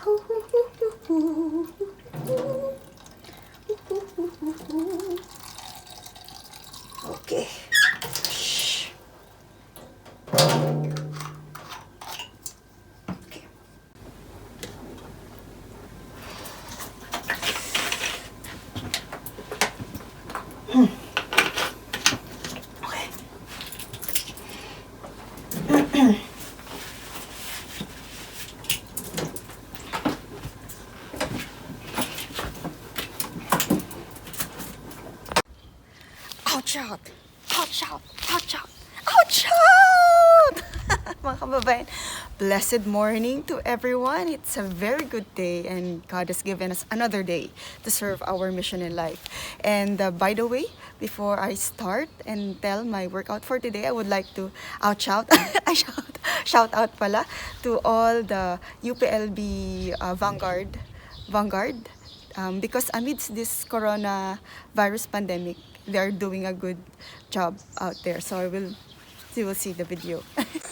Okay. Shh. Okay. Ouch out! Ouch out! Ouch out! Ouch out! Mga kababayan, blessed morning to everyone. It's a very good day and God has given us another day to serve our mission in life. And by the way, before I start and tell my workout for today, I would like to ouch out, shout out pala to all the UPLB Vanguard, because amidst this coronavirus pandemic, they are doing a good job out there. So you will see the video.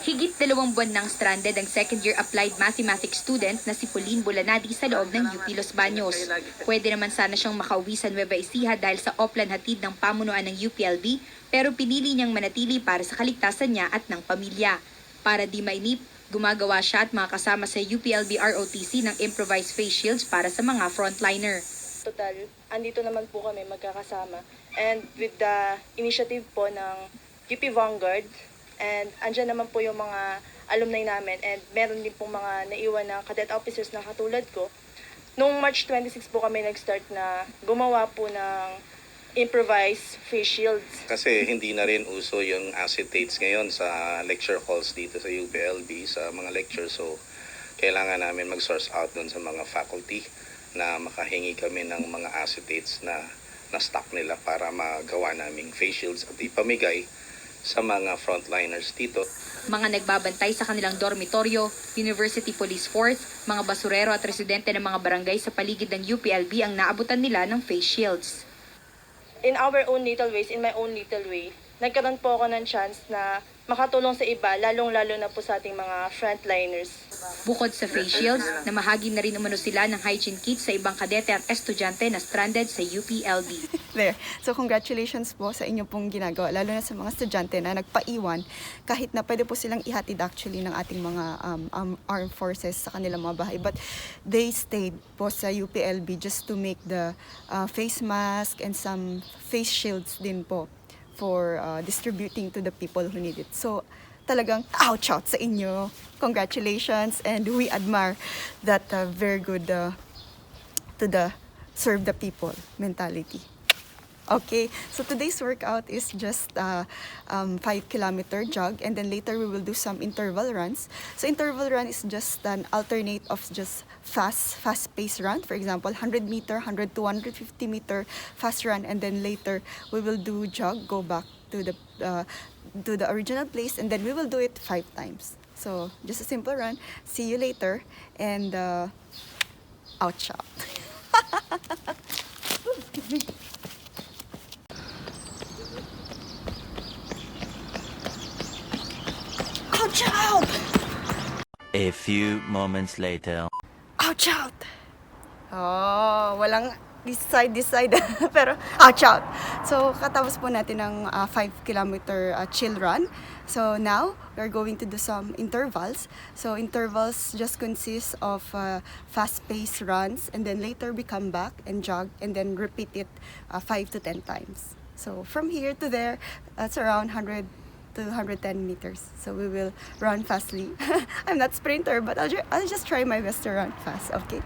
Higit 2 buwan nang stranded ang second-year applied mathematics student na si Pauline Bulanadi sa loob ng UP Los Banos. Pwede naman sana siyang makauwi sa Nueva Ecija dahil sa offline hatid ng pamunuan ng UPLB, pero pinili niyang manatili para sa kaligtasan niya at ng pamilya. Para di mainip, gumagawa siya at mga kasama sa UPLB ROTC ng improvised face shields para sa mga frontliner. Total, andito naman po kami magkakasama. And with the initiative po ng UP Vanguard, and andyan naman po yung mga alumni namin, and meron din po mga naiwan na cadet officers na katulad ko. Noong March 26 po kami nag-start na gumawa po ng improvised face shields. Kasi hindi na rin uso yung acetates ngayon sa lecture halls dito sa UPLB, sa mga lectures. So, kailangan namin mag-source out dun sa mga faculty na makahingi kami ng mga acetates na stock nila para magawa naming face shields at ipamigay sa mga frontliners dito. Mga nagbabantay sa kanilang dormitoryo, University Police Force, mga basurero at residente ng mga barangay sa paligid ng UPLB ang naabutan nila ng face shields. In our own little ways, in my own little way, nagkaroon po ako ng chance na makatulong sa iba, lalong-lalo na po sa ating mga frontliners. Bukod sa face shields, namahagi na rin umano sila ng hygiene kits sa ibang kadete at estudyante na stranded sa UPLB. There. So congratulations po sa inyo pong ginagawa, lalo na sa mga estudyante na nagpaiwan kahit na pwede po silang ihatid actually ng ating mga armed forces sa kanilang mga bahay. But they stayed po sa UPLB just to make the face mask and some face shields din po for distributing to the people who need it. So talagang ouch out sa inyo. Congratulations, and we admire that very good to the serve the people mentality. Okay, so today's workout is just 5-kilometer jog, and then later we will do some interval runs. So interval run is just an alternate of just fast-paced run. For example, 100 meter, 100 to 150 meter fast run, and then later we will do jog, go back to the original place, and then we will do it 5 times. So just a simple run. See you later, and ouch out. Ouch out! A few moments later. Ouch out! Oh, walang this side. Pero ouch out! So, katapos po natin ng 5-kilometer chill run. So, now, we're going to do some intervals. So, intervals just consist of fast-paced runs, and then later we come back and jog, and then repeat it 5 to 10 times. So, from here to there, that's around 100 to 110 meters. So we will run fastly. I'm not sprinter, but I'll just try my best to run fast. Okay.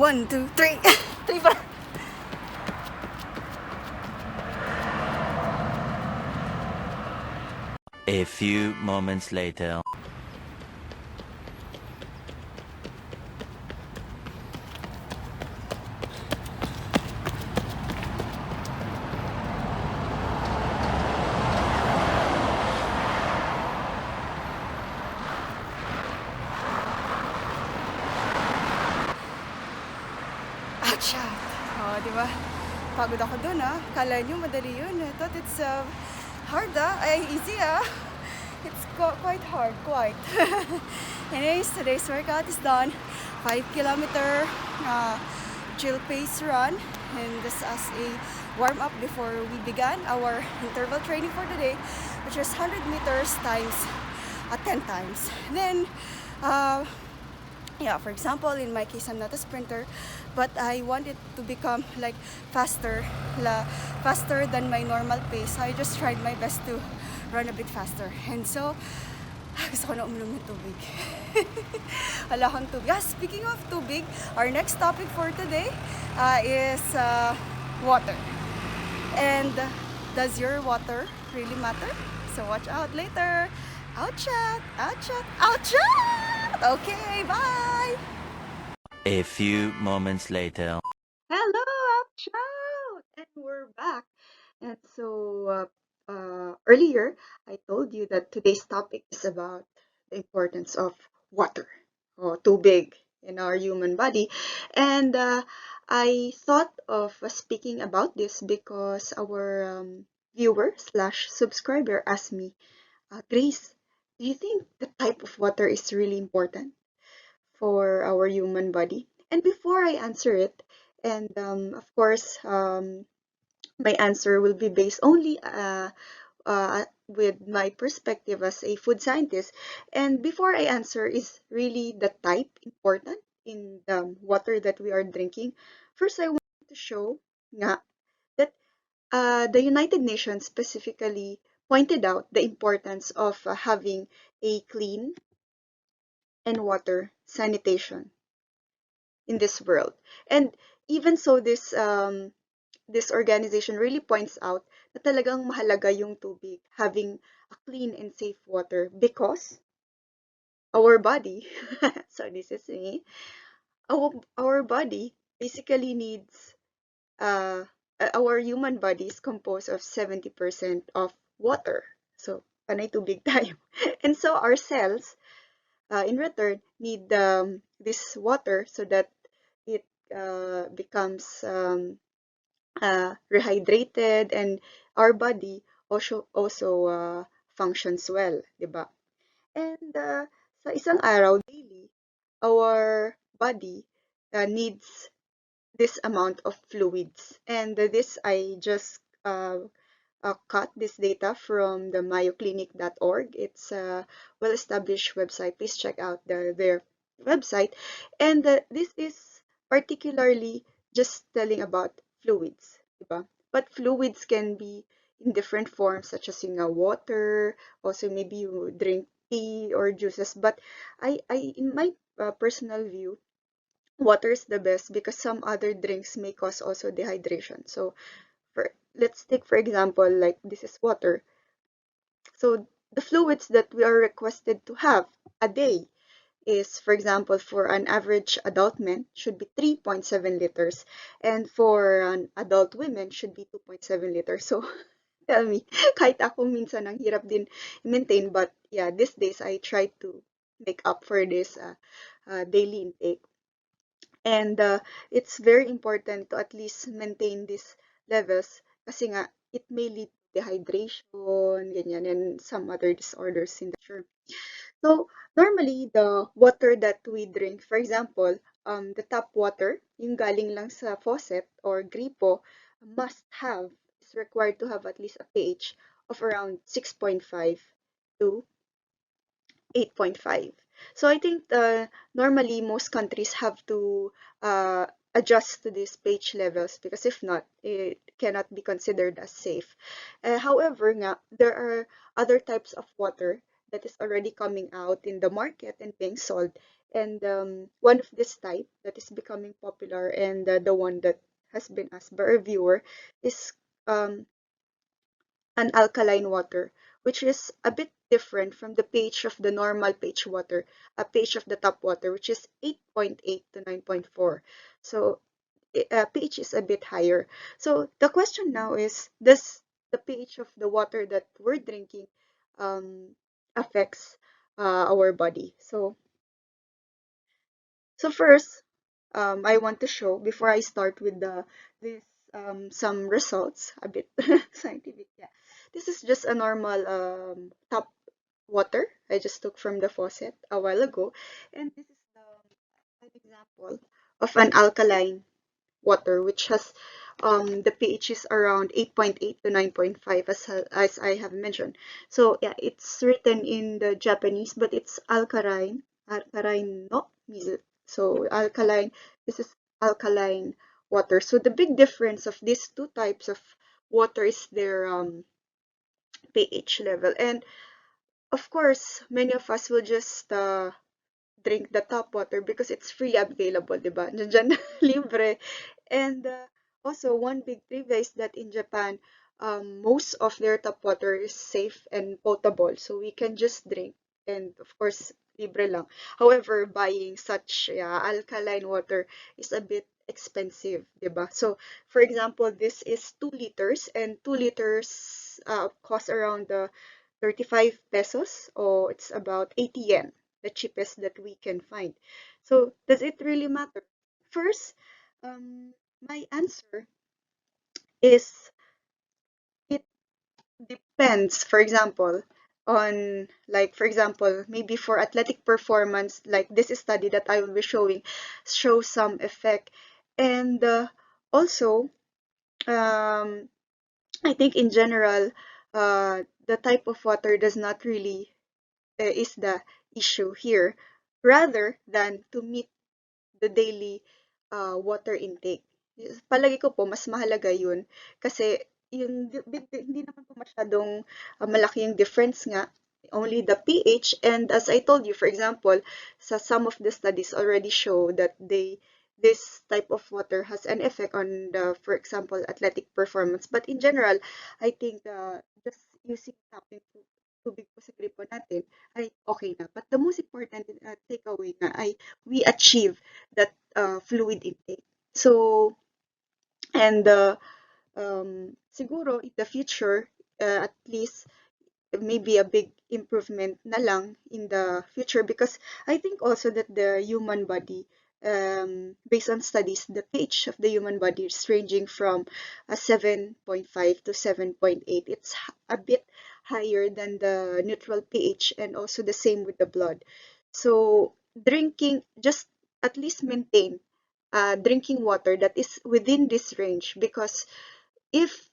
1, 2, 3. 3 pa. A few moments later. Ouch! Oh, di ba? Pagod ako dun, ah. Kala nyo madali yun. I thought it's hard, ah. Ay, easy, ah. It's quite hard, quite. Anyways, today's workout is done. 5-kilometer chill pace run. And this as a warm-up before we began our interval training for today, which is 100 meters times 10 times. Then, yeah, for example, in my case, I'm not a sprinter, but I want it to become like faster than my normal pace. So I just tried my best to run a bit faster. And so, gusto ko na uminom ng tubig. Wala akong tubig. Yeah, speaking of tubig, our next topic for today is water. And does your water really matter? So watch out later. Outchat! Outchat! Outchat! Okay, bye! A few moments later. Hello, Outchat! And we're back. And so, earlier, I told you that today's topic is about the importance of water, or tubig, in our human body. And I thought of speaking about this because our viewer slash subscriber asked me, Grace, do you think the type of water is really important for our human body? And before I answer it, and of course, my answer will be based only with my perspective as a food scientist. And before I answer, is really the type important in the water that we are drinking? First, I want to show nga that the United Nations specifically pointed out the importance of having a clean and water sanitation in this world. And even so, this organization really points out na talagang mahalaga yung tubig, having a clean and safe water, because our body, so this is me, our body basically needs, uh, our human body is composed of 70% of water. So, panay tubig tayo. And so our cells, in return, need this water so that it becomes rehydrated, and our body also functions well, di ba? And sa isang araw, daily, our body needs this amount of fluids. And this, I just cut this data from the mayoclinic.org. It's a well-established website. Please check out their website. And this is particularly just telling about fluids, diba? But fluids can be in different forms, such as yung water, also maybe you drink tea or juices. But in my personal view, water is the best because some other drinks may cause also dehydration. So let's take for example, like this is water. So the fluids that we are requested to have a day is, for example, for an average adult man should be 3.7 liters, and for an adult women should be 2.7 liters. So tell me, kahit ako minsan ang hirap din i-maintain, but yeah, these days I try to make up for this daily intake. And it's very important to at least maintain these levels kasi nga it may lead to dehydration, ganyan, and some other disorders in the future. So normally the water that we drink, for example, the tap water, yung galing lang sa faucet or gripo, is required to have at least a pH of around 6.5 to 8.5. So I think normally most countries have to adjust to these pH levels, because if not, it cannot be considered as safe. However, nga, there are other types of water that is already coming out in the market and being sold, And one of this type that is becoming popular, and the one that has been asked by a viewer, is um, an alkaline water, which is a bit different from the pH of the normal pH water, a pH of the tap water, which is 8.8 to 9.4. So pH is a bit higher. So the question now is, does the pH of the water that we're drinking affects our body? So first, I want to show, before I start with this some results, a bit scientific. Yeah, this is just a normal tap water I just took from the faucet a while ago, and this is an example of an alkaline water, which has the pH is around 8.8 to 9.5, as I have mentioned. So yeah, it's written in the Japanese, but it's alkaline no mizu. So alkaline, this is alkaline water. So the big difference of these two types of water is their pH level. And of course, many of us will just drink the tap water because it's free available, di ba? Nandiyan libre. And also, one big trivia is that in Japan, most of their tap water is safe and potable, so we can just drink. And of course, libre lang. However, buying such alkaline water is a bit expensive, di ba? So, for example, this is 2 liters, and 2 liters cost around 35 pesos, or it's about 80 yen, the cheapest that we can find. So, does it really matter? First, my answer is it depends, for example, on, like, for example, maybe for athletic performance, like this study that I will be showing, shows some effect. And also, um, I think in general, the type of water does not really is the issue here, rather than to meet the daily water intake. Palagi ko po, mas mahalaga yun. Kasi hindi naman po masyadong malaki yung difference nga. Only the pH. And as I told you, for example, some of the studies already show that this type of water has an effect on the, for example, athletic performance. But in general, I think just using tapping tubig po sa gripo natin ay okay na. But the most important takeaway nga ay we achieve that fluid intake. So, and siguro in the future, at least maybe a big improvement na lang in the future, because I think also that the human body, based on studies, the pH of the human body is ranging from 7.5 to 7.8. It's a bit higher than the neutral pH, and also the same with the blood. So drinking, just at least maintain drinking water that is within this range, because if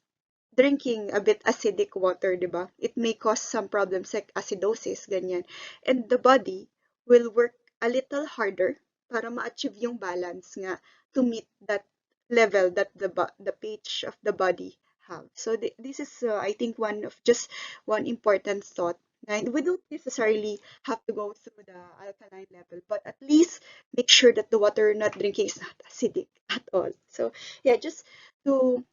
drinking a bit acidic water, di ba? It may cause some problems like acidosis, ganyan. And the body will work a little harder para ma-achieve yung balance nga to meet that level that the pH of the body have. So this is, I think, one important thought. And we don't necessarily have to go through the alkaline level, but at least make sure that the water not drinking is not acidic at all. So yeah, just to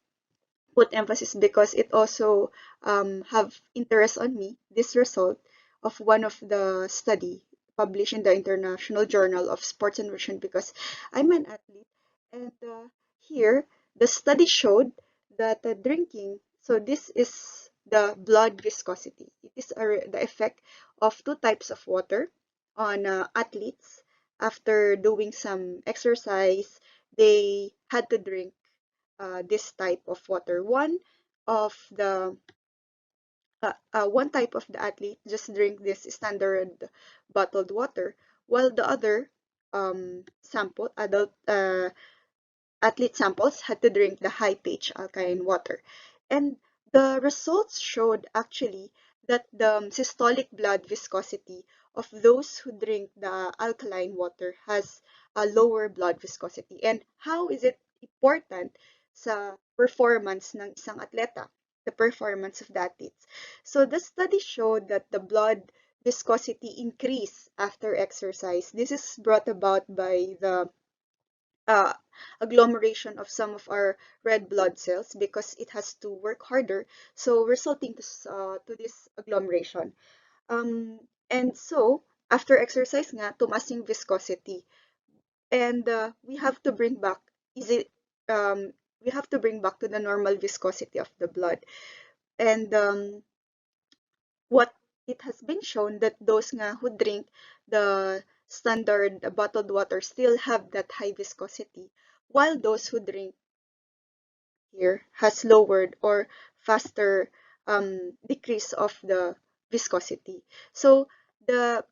put emphasis, because it also have interest on me, this result of one of the study published in the International Journal of Sports and Nutrition, because I'm an athlete. And here the study showed that drinking, so this is the blood viscosity. It is the effect of two types of water on athletes. After doing some exercise, they had to drink this type of water. Of the one type of the athlete just drink this standard bottled water, while the other adult athlete samples had to drink the high pH alkaline water. And the results showed actually that the systolic blood viscosity of those who drink the alkaline water has a lower blood viscosity. And how is it important sa performance ng isang atleta, the performance of the athletes? So the study showed that the blood viscosity increase after exercise. This is brought about by the uh, agglomeration of some of our red blood cells because it has to work harder, so resulting to this agglomeration. And so, after exercise nga, tumas yung viscosity. And we have to bring back, is it, we have to bring back to the normal viscosity of the blood. And what it has been shown that those nga who drink the standard bottled water still have that high viscosity, while those who drink here has lowered or faster decrease of the viscosity. So the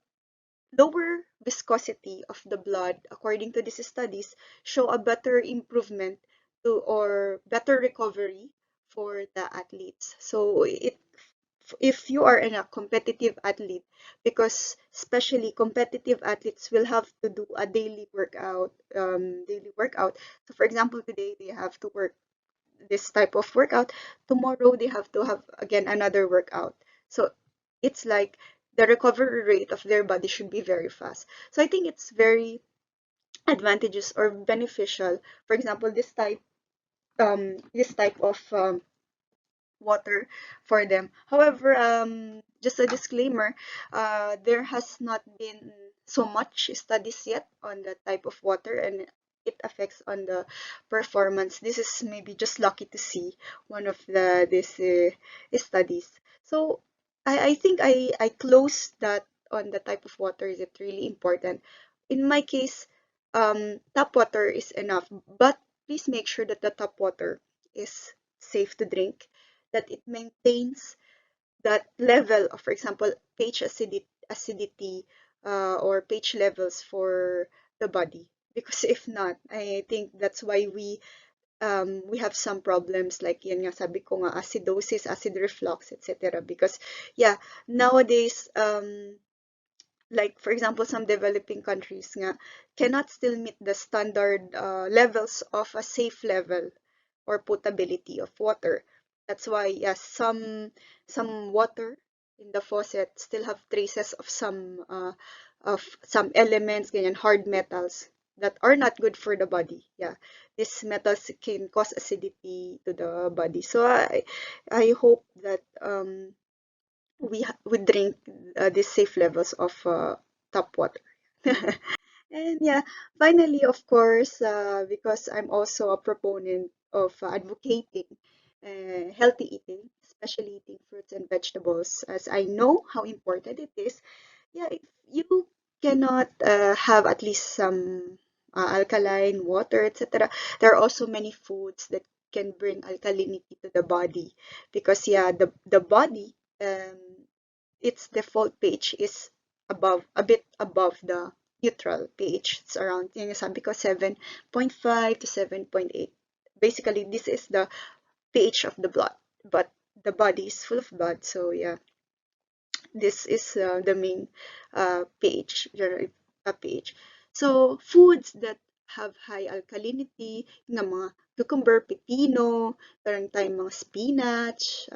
lower viscosity of the blood, according to these studies, show a better improvement to or better recovery for the athletes. So if you are in a competitive athlete, because especially competitive athletes will have to do a daily workout. So for example, today they have to work this type of workout, tomorrow they have to have again another workout. So it's like the recovery rate of their body should be very fast. So I think it's very advantageous or beneficial. For example, this type of water for them. However, just a disclaimer, there has not been so much studies yet on that type of water, and it affects on the performance. This is maybe just lucky to see one of these studies. So I think I close that on the type of water. Is it really important? In my case, tap water is enough, but please make sure that the tap water is safe to drink, that it maintains that level of, for example, pH acidity or pH levels for the body. Because if not, I think that's why we have some problems like yan nga sabi ko nga acidosis, acid reflux, etc. Because yeah, nowadays like for example some developing countries nga cannot still meet the standard levels of a safe level or potability of water. That's why yes, some water in the faucet still have traces of some elements, ganyan, hard metals that are not good for the body. Yeah, these metals can cause acidity to the body. So I hope that we drink these safe levels of tap water. And yeah, finally, of course, because I'm also a proponent of advocating healthy eating, especially eating fruits and vegetables, as I know how important it is. Yeah, if you cannot have at least some alkaline water, etc., there are also many foods that can bring alkalinity to the body, because yeah, the body, its default pH is a bit above the neutral pH. It's around, yung sabi ko, 7.5 to 7.8. Basically, this is the pH of the blood, but the body is full of blood, so yeah, this is the main pH, general pH. So, foods that have high alkalinity, ng mga cucumber, pepino, parang tayong mga spinach,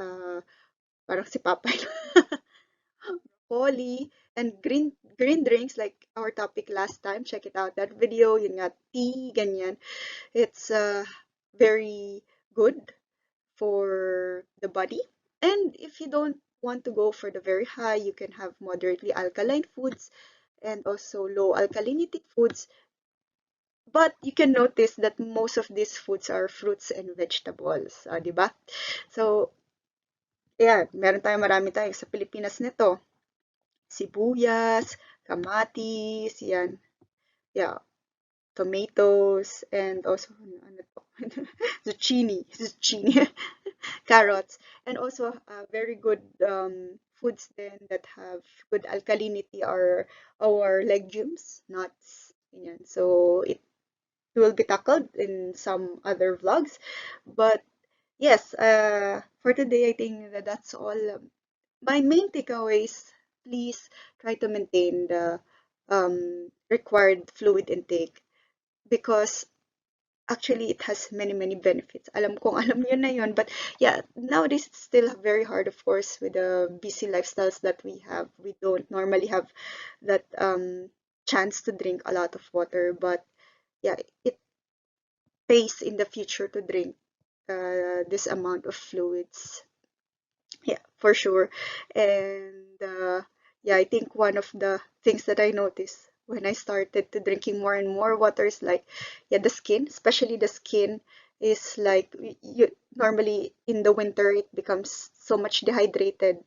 parang si Papay, broccoli, and green drinks like our topic last time. Check it out, that video, yun nga, tea, ganyan. It's very good for the body. And if you don't want to go for the very high, you can have moderately alkaline foods and also low alkalinity foods. But you can notice that most of these foods are fruits and vegetables, di ba? So, yeah, marami tayo sa Pilipinas nito. Sibuyas, kamatis, yan. Yeah, tomatoes, and also, ano to? zucchini, carrots, and also very good foods then that have good alkalinity are our legumes, nuts, yan. So it will be tackled in some other vlogs, but yes, for today I think that's all. My main takeaways: please try to maintain the required fluid intake, because actually it has many benefits. Alam kong alam niyo na yun, but yeah, nowadays it's still very hard, of course, with the busy lifestyles that we have. We don't normally have that chance to drink a lot of water, but yeah, it pays in the future to drink this amount of fluids. Yeah, for sure. And yeah, I think one of the things that I noticed when I started to drinking more and more water is like, yeah, the skin, especially the skin is like you normally in the winter it becomes so much dehydrated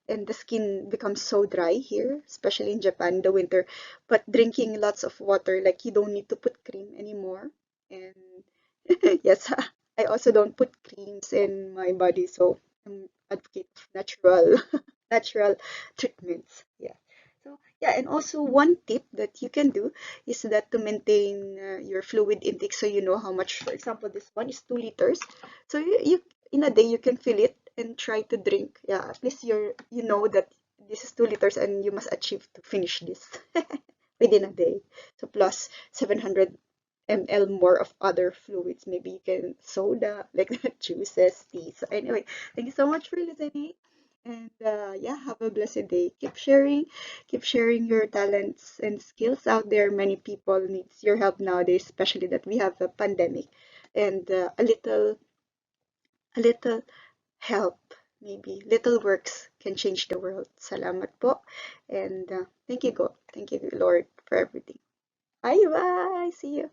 and the skin becomes so dry here, especially in Japan in the winter. But drinking lots of water, like you don't need to put cream anymore. And yes, I also don't put creams in my body, so I'm advocate of natural natural treatments. Yeah. So yeah, and also one tip that you can do is that to maintain your fluid intake, so you know how much. For example, this one is 2 liters, so you in a day you can fill it and try to drink. Yeah, at least you know that this is 2 liters and you must achieve to finish this within a day. So plus 700 ml more of other fluids. Maybe you can soda, like juices, tea. So anyway, thank you so much for listening. And yeah, have a blessed day. Keep sharing your talents and skills out there. Many people needs your help nowadays, especially that we have a pandemic. And a little help, maybe little works can change the world. Salamat po. And thank you, God. Thank you, Lord, for everything. Bye bye. See you.